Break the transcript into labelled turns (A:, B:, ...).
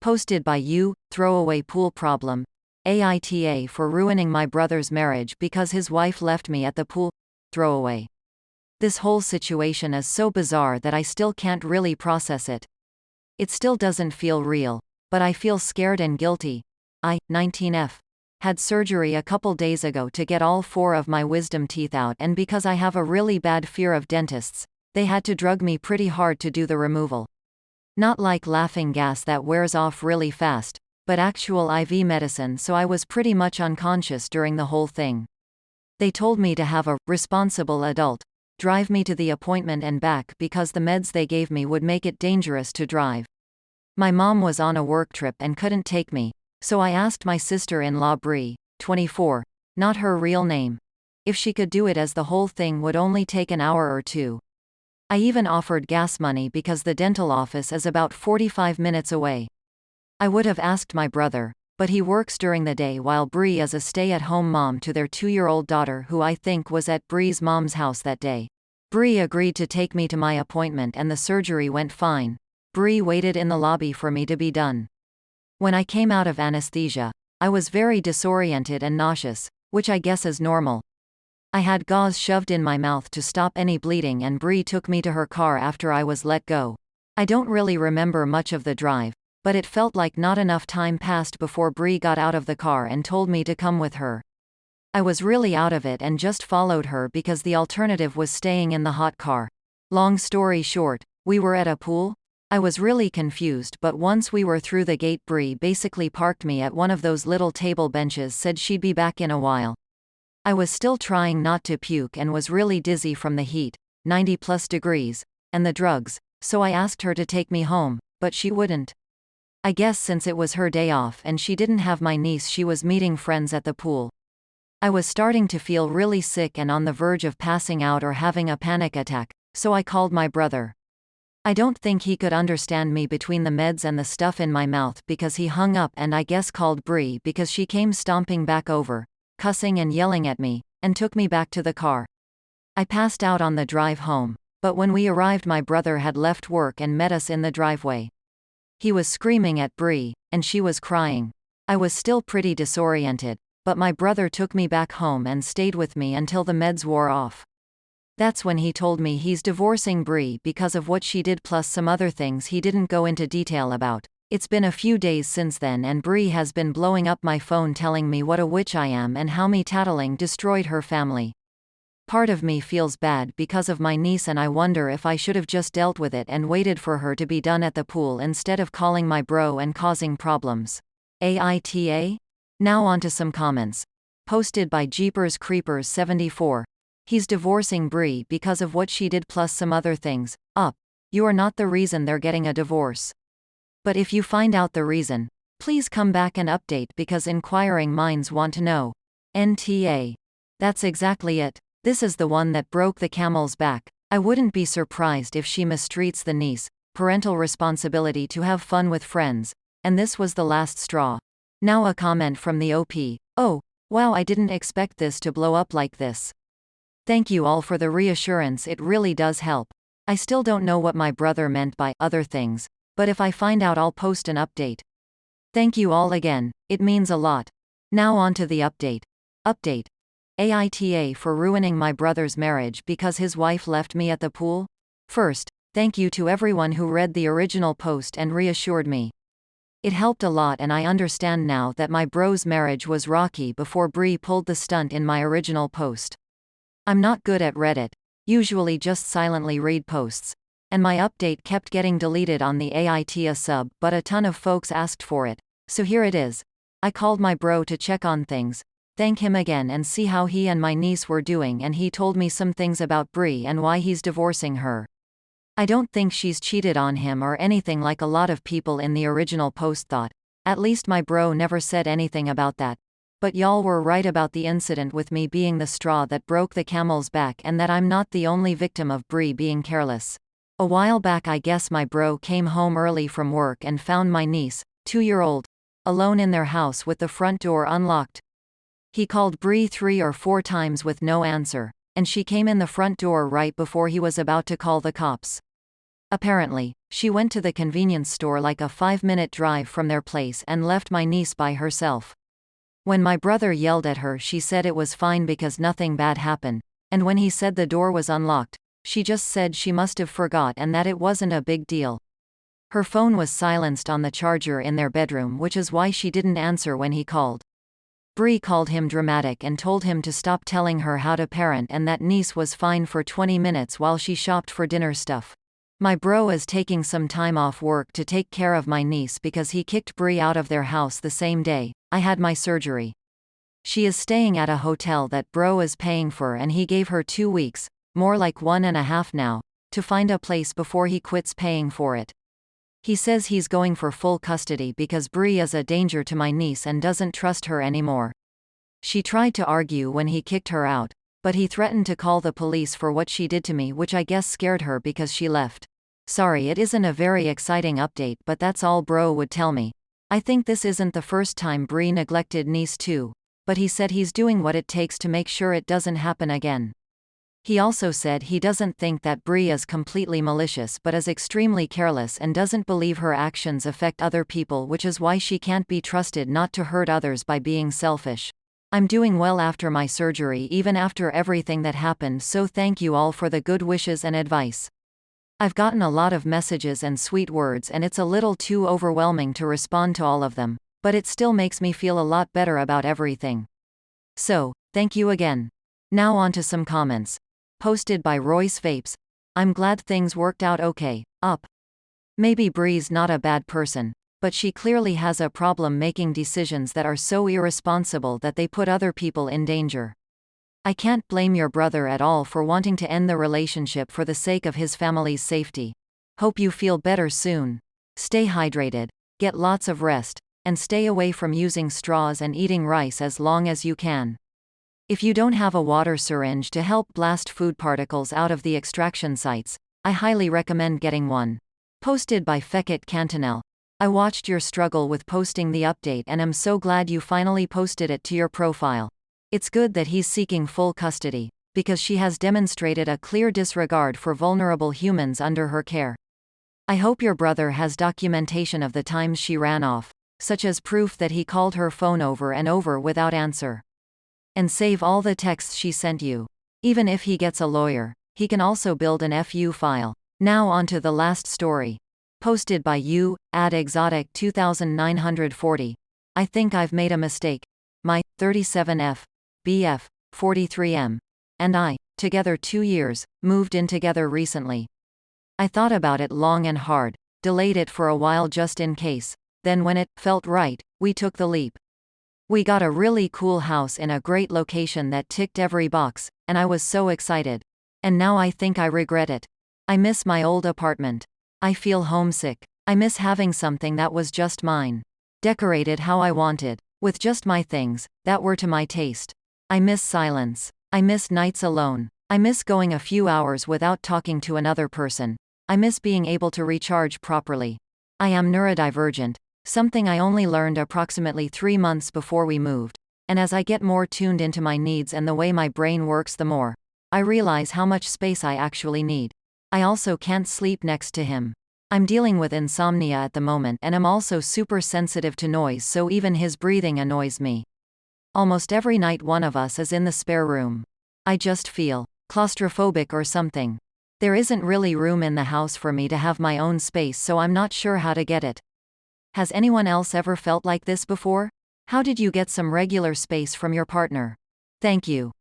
A: Posted by you, throwaway pool problem. AITA for ruining my brother's marriage because his wife left me at the pool. Throwaway. This whole situation is so bizarre that I still can't really process it. It still doesn't feel real, but I feel scared and guilty. I, 19F, had surgery a couple days ago to get all 4 of my wisdom teeth out, and because I have a really bad fear of dentists, they had to drug me pretty hard to do the removal. Not like laughing gas that wears off really fast, but actual IV medicine, so I was pretty much unconscious during the whole thing. They told me to have a responsible adult drive me to the appointment and back because the meds they gave me would make it dangerous to drive. My mom was on a work trip and couldn't take me, so I asked my sister-in-law Bree, 24, not her real name, if she could do it, as the whole thing would only take an hour or 2. I even offered gas money because the dental office is about 45 minutes away. I would have asked my brother, but he works during the day while Bree is a stay-at-home mom to their 2-year-old daughter, who I think was at Bree's mom's house that day. Bree agreed to take me to my appointment and the surgery went fine. Bree waited in the lobby for me to be done. When I came out of anesthesia, I was very disoriented and nauseous, which I guess is normal. I had gauze shoved in my mouth to stop any bleeding, and Bree took me to her car after I was let go. I don't really remember much of the drive, but it felt like not enough time passed before Bree got out of the car and told me to come with her. I was really out of it and just followed her because the alternative was staying in the hot car. Long story short, we were at a pool. I was really confused, but once we were through the gate, Bree basically parked me at one of those little table benches, said she'd be back in a while. I was still trying not to puke and was really dizzy from the heat, 90+ degrees, and the drugs, so I asked her to take me home, but she wouldn't. I guess since it was her day off and she didn't have my niece, she was meeting friends at the pool. I was starting to feel really sick and on the verge of passing out or having a panic attack, so I called my brother. I don't think he could understand me between the meds and the stuff in my mouth because he hung up and I guess called Bree because she came stomping back over, cussing and yelling at me, and took me back to the car. I passed out on the drive home, but when we arrived my brother had left work and met us in the driveway. He was screaming at Bree, and she was crying. I was still pretty disoriented, but my brother took me back home and stayed with me until the meds wore off. That's when he told me he's divorcing Bree because of what she did, plus some other things he didn't go into detail about. It's been a few days since then and Bree has been blowing up my phone telling me what a witch I am and how me tattling destroyed her family. Part of me feels bad because of my niece and I wonder if I should have just dealt with it and waited for her to be done at the pool instead of calling my bro and causing problems. AITA? Now onto some comments. Posted by Jeepers Creepers 74. He's divorcing Bree because of what she did plus some other things. You are not the reason they're getting a divorce. But if you find out the reason, please come back and update because inquiring minds want to know. NTA. That's exactly it. This is the one that broke the camel's back. I wouldn't be surprised if she mistreats the niece. Parental responsibility to have fun with friends. And this was the last straw. Now a comment from the OP. Oh, wow, I didn't expect this to blow up like this. Thank you all for the reassurance, it really does help. I still don't know what my brother meant by other things, but if I find out I'll post an update. Thank you all again, it means a lot. Now on to the update. Update. AITA for ruining my brother's marriage because his wife left me at the pool? First, thank you to everyone who read the original post and reassured me. It helped a lot and I understand now that my bro's marriage was rocky before Bree pulled the stunt in my original post. I'm not good at Reddit, usually just silently read posts. And my update kept getting deleted on the AITA sub, but a ton of folks asked for it, so here it is. I called my bro to check on things, thank him again and see how he and my niece were doing, and he told me some things about Bree and why he's divorcing her. I don't think she's cheated on him or anything like a lot of people in the original post thought. At least my bro never said anything about that. But y'all were right about the incident with me being the straw that broke the camel's back and that I'm not the only victim of Bree being careless. A while back I guess my bro came home early from work and found my niece, 2-year-old, alone in their house with the front door unlocked. He called Bree 3 or 4 times with no answer, and she came in the front door right before he was about to call the cops. Apparently, she went to the convenience store like a 5-minute drive from their place and left my niece by herself. When my brother yelled at her, she said it was fine because nothing bad happened, and when he said the door was unlocked, she just said she must have forgot and that it wasn't a big deal. Her phone was silenced on the charger in their bedroom, which is why she didn't answer when he called. Bree called him dramatic and told him to stop telling her how to parent and that niece was fine for 20 minutes while she shopped for dinner stuff. My bro is taking some time off work to take care of my niece because he kicked Bree out of their house the same day I had my surgery. She is staying at a hotel that bro is paying for and he gave her 2 weeks, more like 1.5 now, to find a place before he quits paying for it. He says he's going for full custody because Bree is a danger to my niece and doesn't trust her anymore. She tried to argue when he kicked her out, but he threatened to call the police for what she did to me, which I guess scared her because she left. Sorry, it isn't a very exciting update, but that's all bro would tell me. I think this isn't the first time Bree neglected niece too, but he said he's doing what it takes to make sure it doesn't happen again. He also said he doesn't think that Bree is completely malicious but is extremely careless and doesn't believe her actions affect other people, which is why she can't be trusted not to hurt others by being selfish. I'm doing well after my surgery, even after everything that happened, so thank you all for the good wishes and advice. I've gotten a lot of messages and sweet words and it's a little too overwhelming to respond to all of them, but it still makes me feel a lot better about everything. So, thank you again. Now on to some comments. Posted by Royce Vapes. I'm glad things worked out okay. Up. Maybe Bree's not a bad person, but she clearly has a problem making decisions that are so irresponsible that they put other people in danger. I can't blame your brother at all for wanting to end the relationship for the sake of his family's safety. Hope you feel better soon. Stay hydrated, get lots of rest, and stay away from using straws and eating rice as long as you can. If you don't have a water syringe to help blast food particles out of the extraction sites, I highly recommend getting one. Posted by Fekit Cantonel. I watched your struggle with posting the update and am so glad you finally posted it to your profile. It's good that he's seeking full custody, because she has demonstrated a clear disregard for vulnerable humans under her care. I hope your brother has documentation of the times she ran off, such as proof that he called her phone over and over without answer. And save all the texts she sent you. Even if he gets a lawyer, he can also build an FU file. Now on to the last story. Posted by you, @exotic 2940. I think I've made a mistake. My 37F. BF, 43M, and I, together 2 years, moved in together recently. I thought about it long and hard, delayed it for a while just in case, then when it felt right, we took the leap. We got a really cool house in a great location that ticked every box, and I was so excited. And now I think I regret it. I miss my old apartment. I feel homesick. I miss having something that was just mine. Decorated how I wanted, with just my things, that were to my taste. I miss silence. I miss nights alone. I miss going a few hours without talking to another person. I miss being able to recharge properly. I am neurodivergent, something I only learned approximately 3 months before we moved, and as I get more tuned into my needs and the way my brain works, the more I realize how much space I actually need. I also can't sleep next to him. I'm dealing with insomnia at the moment and am also super sensitive to noise, so even his breathing annoys me. Almost every night one of us is in the spare room. I just feel claustrophobic or something. There isn't really room in the house for me to have my own space, so I'm not sure how to get it. Has anyone else ever felt like this before? How did you get some regular space from your partner? Thank you.